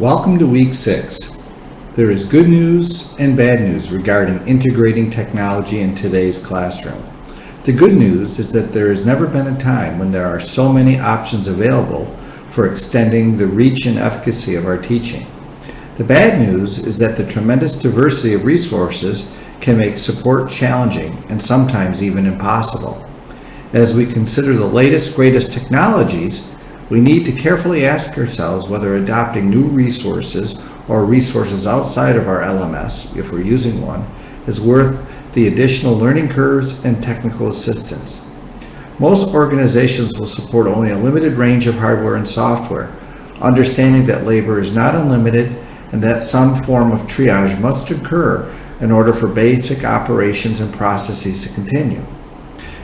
Welcome to week 6. There is good news and bad news regarding integrating technology in today's classroom. The good news is that there has never been a time when there are so many options available for extending the reach and efficacy of our teaching. The bad news is that the tremendous diversity of resources can make support challenging and sometimes even impossible. As we consider the latest, greatest technologies, we need to carefully ask ourselves whether adopting new resources or resources outside of our LMS, if we're using one, is worth the additional learning curves and technical assistance. Most organizations will support only a limited range of hardware and software, understanding that labor is not unlimited and that some form of triage must occur in order for basic operations and processes to continue.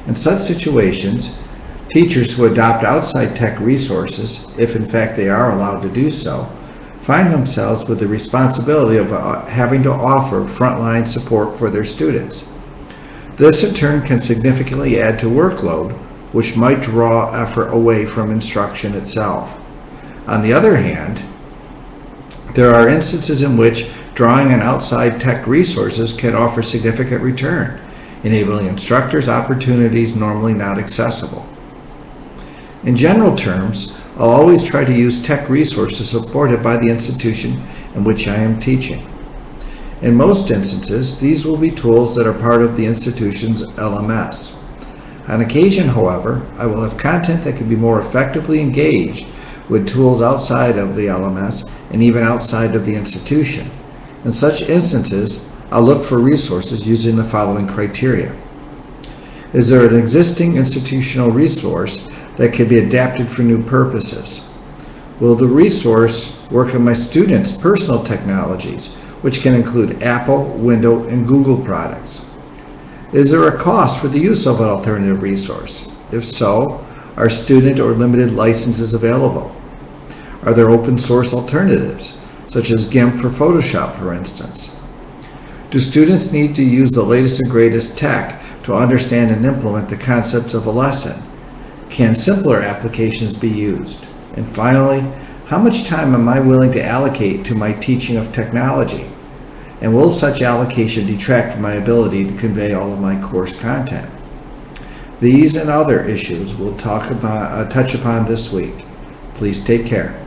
In such situations, teachers who adopt outside tech resources, if in fact they are allowed to do so, find themselves with the responsibility of having to offer frontline support for their students. This in turn can significantly add to workload, which might draw effort away from instruction itself. On the other hand, there are instances in which drawing on outside tech resources can offer significant return, enabling instructors opportunities normally not accessible. In general terms, I'll always try to use tech resources supported by the institution in which I am teaching. In most instances, these will be tools that are part of the institution's LMS. On occasion, however, I will have content that can be more effectively engaged with tools outside of the LMS and even outside of the institution. In such instances, I'll look for resources using the following criteria. Is there an existing institutional resource that can be adapted for new purposes? Will the resource work on my students' personal technologies, which can include Apple, Windows, and Google products? Is there a cost for the use of an alternative resource? If so, are student or limited licenses available? Are there open source alternatives, such as GIMP for Photoshop, for instance? Do students need to use the latest and greatest tech to understand and implement the concepts of a lesson? Can simpler applications be used? And finally, how much time am I willing to allocate to my teaching of technology? And will such allocation detract from my ability to convey all of my course content? These and other issues we'll touch upon this week. Please take care.